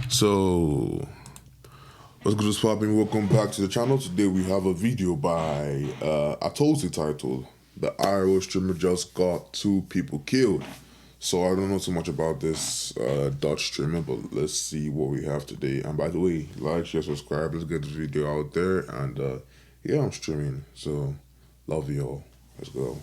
So, what's good, popping? Welcome back to the channel. Today we have a video by Atozi titled "The IRL streamer just got 2 people killed." So I don't know too much about this Dutch streamer, but let's see what we have today. And by the way, like, share, subscribe. Let's get this video out there. And yeah, I'm streaming, so love you all. Let's go.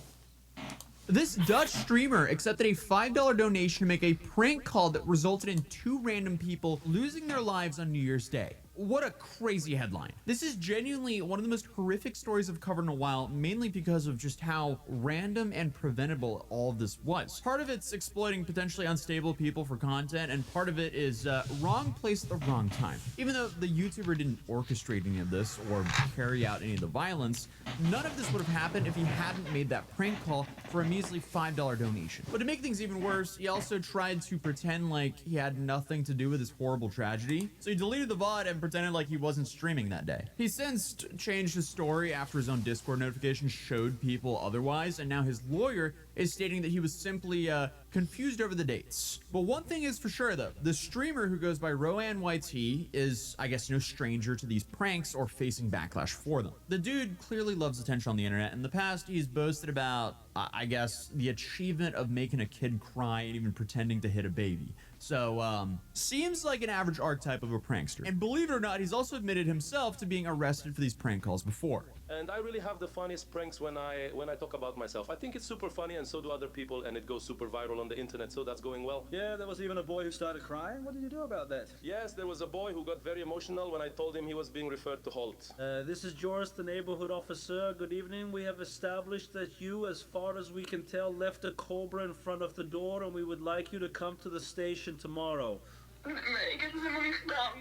This Dutch streamer accepted a $5 donation to make a prank call that resulted in 2 random people losing their lives on New Year's Day. What a crazy headline. This is genuinely one of the most horrific stories I've covered in a while, mainly because of just how random and preventable all of this was. Part of it's exploiting potentially unstable people for content, and part of it is wrong place at the wrong time. Even though the YouTuber didn't orchestrate any of this or carry out any of the violence, none of this would have happened if he hadn't made that prank call for a measly $5 donation. But to make things even worse, he also tried to pretend like he had nothing to do with this horrible tragedy. So he deleted the VOD and pretended like he wasn't streaming that day. He since changed his story after his own Discord notification showed people otherwise, and now his lawyer is stating that he was simply confused over the dates. But one thing is for sure though, the streamer who goes by Rowan YT is, I guess, no stranger to these pranks or facing backlash for them. The dude clearly loves attention on the internet. In the past, he's boasted about, I guess, the achievement of making a kid cry and even pretending to hit a baby. So, seems like an average archetype of a prankster. And believe it or not, he's also admitted himself to being arrested for these prank calls before. And I really have the funniest pranks when I talk about myself. I think it's super funny, and so do other people, and it goes super viral on the internet, so that's going well. Yeah, there was even a boy who started crying. What did you do about that? Yes, there was a boy who got very emotional when I told him he was being referred to Holt. This is Joris, the neighborhood officer. Good evening. We have established that you, as far as we can tell, left a Cobra in front of the door, and we would like you to come to the station tomorrow. Nee, ik heb het helemaal niet gedaan.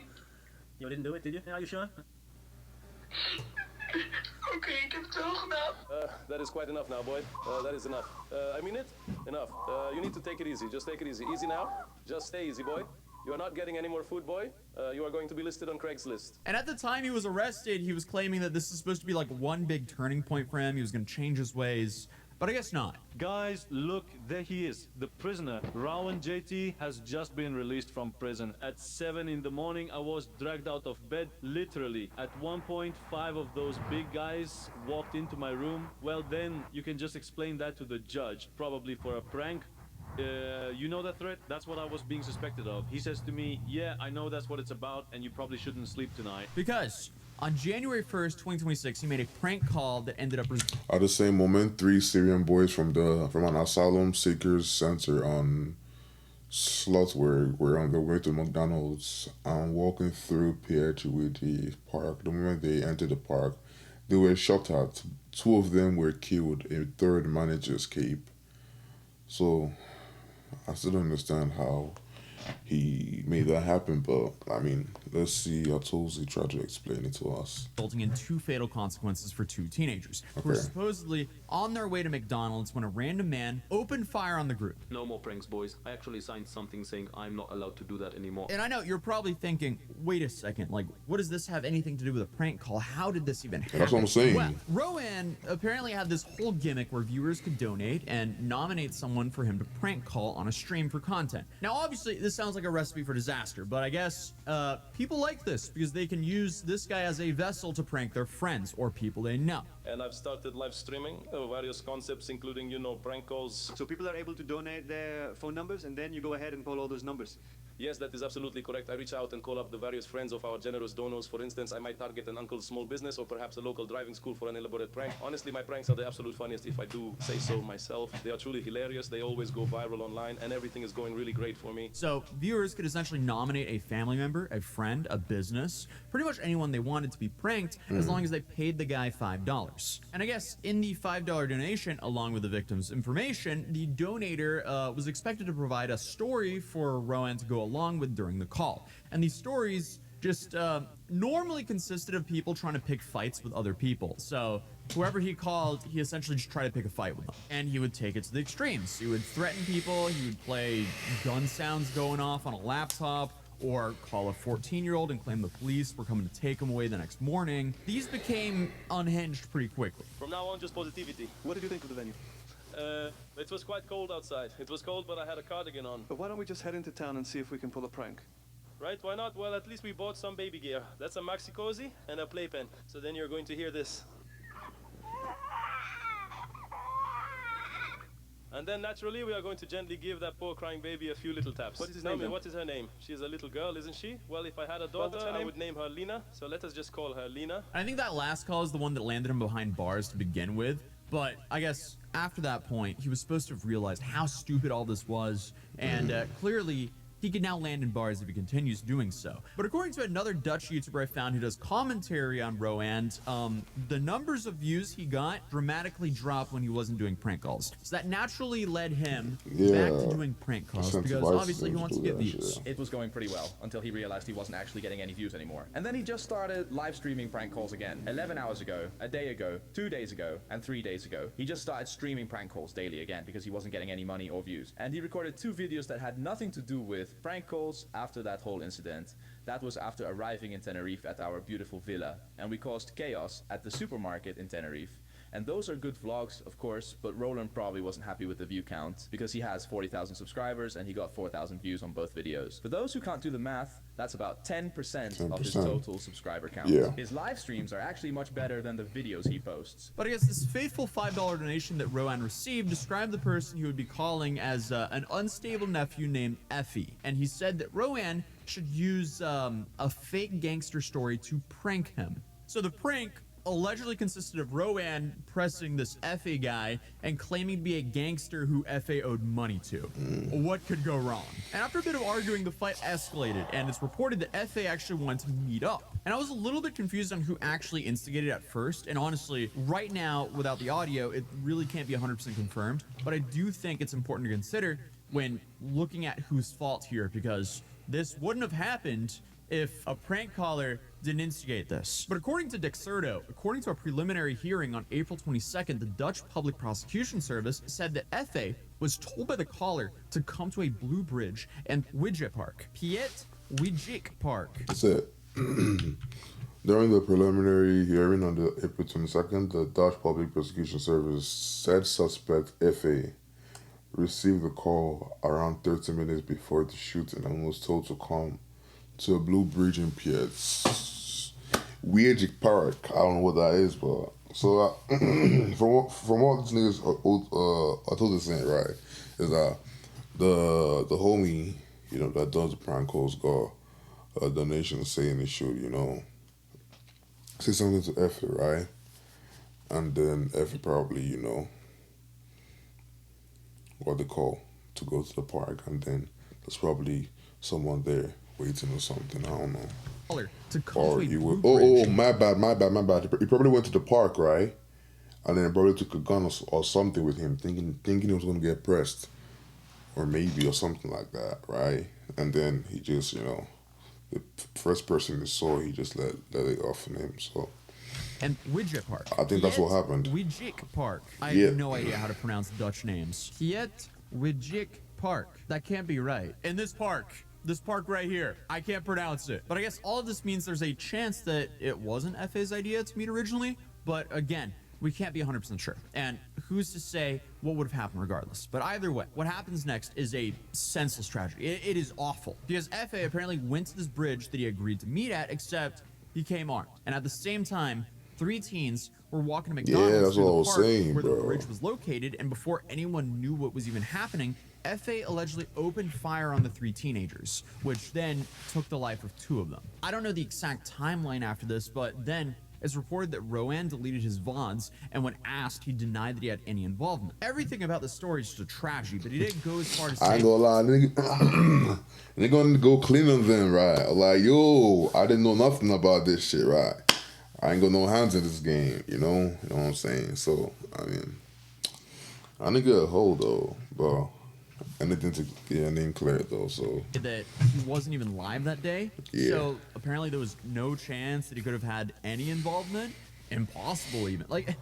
You didn't do it, did you? Are you sure? Oké, ik heb het wel gedaan. That is quite enough now, boy. That is enough. I mean it? Enough. You need to take it easy. Just take it easy. Easy now. Just stay easy, boy. You are not getting any more food, boy. You are going to be listed on Craigslist. And at the time he was arrested, he was claiming that this is supposed to be like one big turning point for him. He was going to change his ways. But I guess not. Guys, look, there he is. The prisoner, Rowan JT, has just been released from prison. At 7 in the morning, I was dragged out of bed, literally. At one point, 5 of those big guys walked into my room. Well, then, you can just explain that to the judge, probably for a prank. You know that threat? That's what I was being suspected of. He says to me, yeah, I know that's what it's about, and you probably shouldn't sleep tonight. Because on January 1st, 2026, he made a prank call that ended up... At the same moment, 3 Syrian boys from an asylum seekers center on Slotweg were on their way to McDonald's and walking through KiIIed Park. The moment they entered the park, they were shot at. 2 of them were killed. A 3rd managed to escape. So I still don't understand how he made that happen, but I mean, let's see Atozi try to explain it to us. Resulting in 2 fatal consequences for 2 teenagers who were supposedly on their way to McDonald's when a random man opened fire on the group. No more pranks, boys. I actually signed something saying I'm not allowed to do that anymore. And I know you're probably thinking, wait a second, like, what does this have anything to do with a prank call? How did this even happen? That's what I'm saying. Well, Rowan apparently had this whole gimmick where viewers could donate and nominate someone for him to prank call on a stream for content. Now, obviously, this sounds like a recipe for disaster, but I guess people like this because they can use this guy as a vessel to prank their friends or people they know. And I've started live streaming various concepts, including, you know, prank calls. So people are able to donate their phone numbers, and then you go ahead and call all those numbers. Yes, that is absolutely correct. I reach out and call up the various friends of our generous donors. For instance, I might target an uncle's small business or perhaps a local driving school for an elaborate prank. Honestly, my pranks are the absolute funniest if I do say so myself. They are truly hilarious. They always go viral online, and everything is going really great for me. So viewers could essentially nominate a family member, a friend, a business, pretty much anyone they wanted to be pranked as long as they paid the guy $5. And I guess in the $5 donation, along with the victim's information, the donator was expected to provide a story for Rowan to go along with during the call. And these stories just normally consisted of people trying to pick fights with other people. So whoever he called, he essentially just tried to pick a fight with them. And he would take it to the extremes. He would threaten people, he would play gun sounds going off on a laptop, or call a 14-year-old and claim the police were coming to take him away the next morning. These became unhinged pretty quickly. From now on, just positivity. What did you think of the venue? It was quite cold outside. It was cold, but I had a cardigan on. But why don't we just head into town and see if we can pull a prank? Right? Why not? Well, at least we bought some baby gear. That's a maxi cozy and a playpen. So then you're going to hear this. And then naturally we are going to gently give that poor crying baby a few little taps. What is his Tell name me, then? what is her name? She is a little girl, isn't she? Well, if I had a daughter, I would name her Lena. So let us just call her Lena. I think that last call is the one that landed him behind bars to begin with. But I guess after that point, he was supposed to have realized how stupid all this was. And clearly, he can now land in bars if he continues doing so. But according to another Dutch YouTuber I found who does commentary on Roand, the numbers of views he got dramatically dropped when he wasn't doing prank calls. So that naturally led him back to doing prank calls because obviously he wants to get views. It was going pretty well until he realized he wasn't actually getting any views anymore. And then he just started live streaming prank calls again. 11 hours ago, a day ago, 2 days ago, and 3 days ago. He just started streaming prank calls daily again because he wasn't getting any money or views. And he recorded 2 videos that had nothing to do with prank calls after that whole incident. That was after arriving in Tenerife at our beautiful villa, and we caused chaos at the supermarket in Tenerife. And those are good vlogs, of course, but Roland probably wasn't happy with the view count because he has 40,000 subscribers and he got 4,000 views on both videos. For those who can't do the math, that's about 10% of his total subscriber count. Yeah. His live streams are actually much better than the videos he posts. But I guess this faithful $5 donation that Rowan received described the person he would be calling as an unstable nephew named Effie. And he said that Rowan should use a fake gangster story to prank him. So the prank allegedly consisted of Rowan pressing this F.A. guy and claiming to be a gangster who F.A. owed money to. What could go wrong? And after a bit of arguing, the fight escalated, and it's reported that F.A. actually wanted to meet up. And I was a little bit confused on who actually instigated at first, and honestly, right now, without the audio, it really can't be 100% confirmed, but I do think it's important to consider when looking at whose fault here, because this wouldn't have happened if a prank caller didn't instigate this. But according to Dexerto, according to a preliminary hearing on April 22nd, the Dutch Public Prosecution Service said that F.A. was told by the caller to come to a Blue Bridge and Widget Park. KiIIed Park. That's it. During the preliminary hearing on the April 22nd, the Dutch Public Prosecution Service said suspect F.A. received the call around 30 minutes before the shooting and was told to come to a Blue Bridge in KiIIed Park. I don't know what that is, but so from what these niggas I told this thing right is that the homie, you know, that does the prank calls got a donation saying it should, you know, say something to Effie, right? And then Effie probably, you know, what they call to go to the park, and then there's probably someone there waiting or something. I don't know. To come Or to a you Blue would. Bridge. Oh, my bad. He probably went to the park, right? And then probably took a gun or something with him, thinking he was gonna get pressed, or maybe or something like that, right? And then he just, you know, the first person he saw, he just let it off on him. So. And Widget Park. I think that's what happened. Widget Park. I Yeah. have no idea how to pronounce Dutch names. KiIIed Park. That can't be right. And this park right here, I can't pronounce it. But I guess all of this means there's a chance that it wasn't F.A.'s idea to meet originally. But again, we can't be 100% sure. And who's to say what would have happened regardless? But either way, what happens next is a senseless tragedy. It is awful. Because F.A. apparently went to this bridge that he agreed to meet at, except he came armed. And at the same time, 3 teens were walking to McDonald's that's through what I the was park saying, where bro. the bridge was located, and before anyone knew what was even happening, F.A. allegedly opened fire on the 3 teenagers, which then took the life of 2 of them. I don't know the exact timeline after this, but then it's reported that Rowan deleted his VODs, and when asked, he denied that he had any involvement. Everything about the story is just a tragedy, but he didn't go as far as I ain't saying, gonna lie, nigga. They gonna go clean on them, right? Like, yo, I didn't know nothing about this shit, right? I ain't got no hands in this game, you know what I'm saying? So, I mean, I didn't get a hold though, but anything to get your name cleared though, so. that he wasn't even live that day. Yeah. So apparently there was no chance that he could have had any involvement. Impossible even. Like,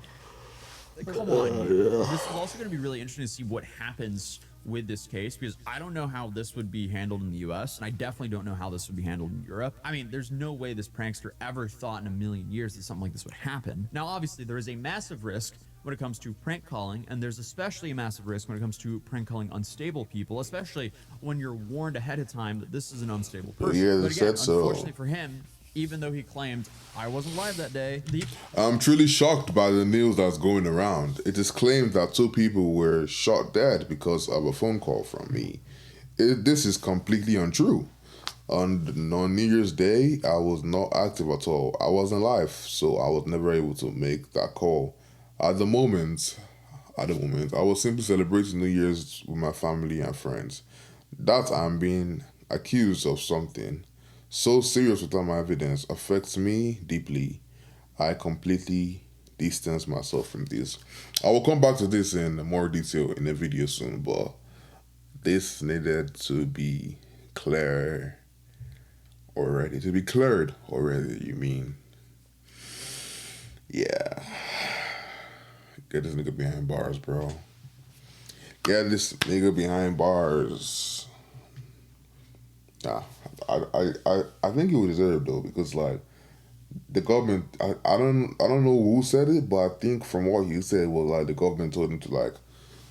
come on. This is also going to be really interesting to see what happens with this case, because I don't know how this would be handled in the US, and I definitely don't know how this would be handled in Europe. I mean, there's no way this prankster ever thought in a million years that something like this would happen. Now, obviously, there is a massive risk when it comes to prank calling, and there's especially a massive risk when it comes to prank calling unstable people, especially when you're warned ahead of time that this is an unstable person. Yeah, they but again, said so. unfortunately for him, even though he claimed, I wasn't live that day, I'm truly shocked by the news that's going around. It is claimed that 2 people were shot dead because of a phone call from me. This is completely untrue. On New Year's Day, I was not active at all. I wasn't live, so I was never able to make that call. At the moment, I was simply celebrating New Year's with my family and friends. That I'm being accused of something so serious without my evidence affects me deeply. I completely distance myself from this. I will come back to this in more detail in a video soon, but this needed to be clear already. To be cleared already, you mean? Yeah. Get this nigga behind bars, bro. Get this nigga behind bars. Nah, I think he would deserve though, because like the government, I don't know who said it, but I think from what he said was like the government told him to like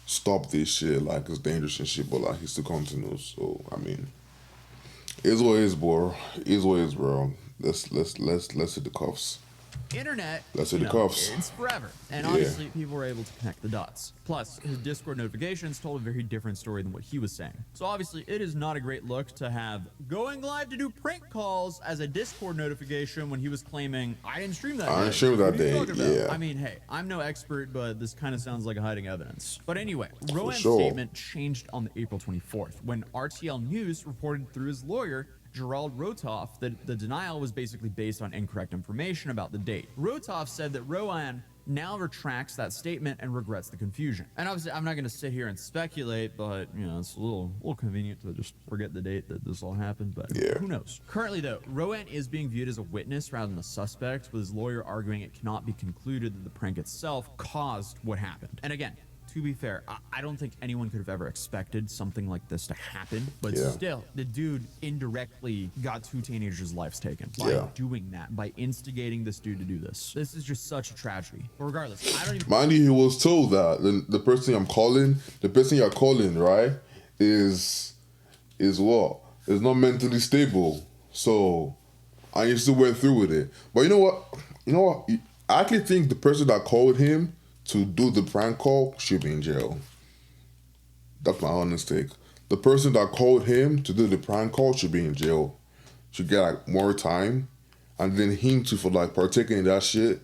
stop this shit, like it's dangerous and shit, but like he still continues. So I mean, is what is, bro. Is what is, bro. Let's hit the cuffs. Internet, Let's hit the cuffs. it's forever. And Yeah. obviously, people were able to connect the dots. Plus, his Discord notifications told a very different story than what he was saying. So obviously, it is not a great look to have going live to do prank calls as a Discord notification when he was claiming, I didn't stream that day. I didn't stream that What are you day, talking about?" yeah. I mean, hey, I'm no expert, but this kind of sounds like a hiding evidence. But anyway, Rowan's sure. statement changed on April 24th when RTL News reported through his lawyer, Gerald Rotoff, that the denial was basically based on incorrect information about the date. Rotoff said that Rowan now retracts that statement and regrets the confusion. And obviously, I'm not going to sit here and speculate, but you know, it's a little convenient to just forget the date that this all happened. But Yeah. who knows? Currently, though, Rowan is being viewed as a witness rather than a suspect, with his lawyer arguing it cannot be concluded that the prank itself caused what happened. And again, to be fair, I don't think anyone could have ever expected something like this to happen, but Yeah. still, the dude indirectly got 2 teenagers' lives taken by Yeah. doing that, by instigating this dude to do this. This is just such a tragedy. But regardless, I don't even... Mind you, he was told that the person you're calling, right, is what? Is not mentally stable. So, and he still went through with it. But you know what? I actually think the person that called him to do the prank call should be in jail. That's my honest take. The person that called him to do the prank call should be in jail. Should get like more time, and then him too for like partaking in that shit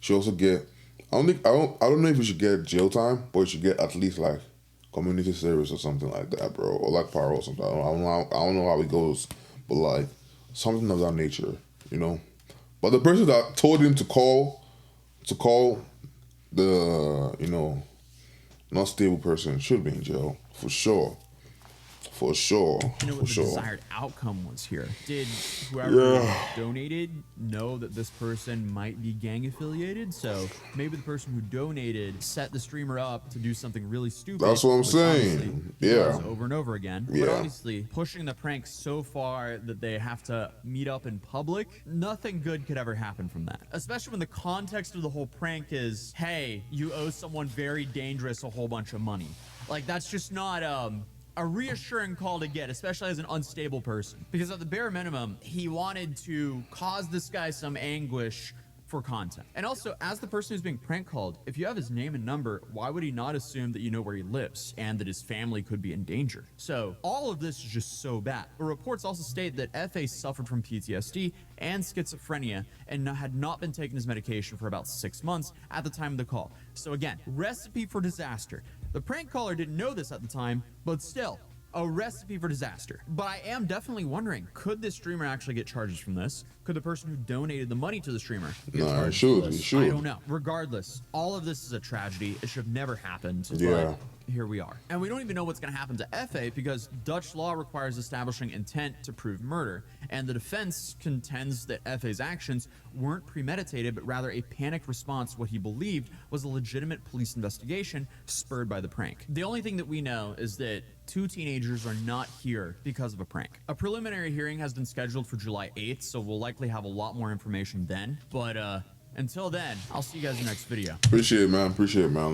should also get. I don't know if he should get jail time, but he should get at least like community service or something like that, bro, or like parole or something. I don't know how it goes, but like something of that nature, you know. But the person that told him to call the, not stable person should be in jail for sure. For sure. You know For what the sure. desired outcome was here? Did whoever Yeah. donated know that this person might be gang affiliated? So maybe the person who donated set the streamer up to do something really stupid. That's what I'm which saying. obviously he Yeah. does over and over again. But Yeah. obviously, pushing the prank so far that they have to meet up in public, nothing good could ever happen from that. Especially when the context of the whole prank is, hey, you owe someone very dangerous a whole bunch of money. Like, that's just not a reassuring call to get, especially as an unstable person. Because at the bare minimum, he wanted to cause this guy some anguish for content. And also, as the person who's being prank called, if you have his name and number, why would he not assume that you know where he lives and that his family could be in danger? So all of this is just so bad. But reports also state that FA suffered from PTSD and schizophrenia and had not been taking his medication for about 6 months at the time of the call. So again, recipe for disaster. The prank caller didn't know this at the time, but still, a recipe for disaster. But I am definitely wondering, could this streamer actually get charges from this? Could the person who donated the money to the streamer get Nah, charged it should, for this? it should. I don't know. Regardless, all of this is a tragedy. It should have never happened. Yeah. But here we are. And we don't even know what's going to happen to FA because Dutch law requires establishing intent to prove murder. And the defense contends that FA's actions weren't premeditated, but rather a panicked response to what he believed was a legitimate police investigation spurred by the prank. The only thing that we know is that 2 teenagers are not here because of a prank. A preliminary hearing has been scheduled for July 8th, so we'll likely have a lot more information then. But Until then, I'll see you guys in the next video. Appreciate it, man. Appreciate it, man.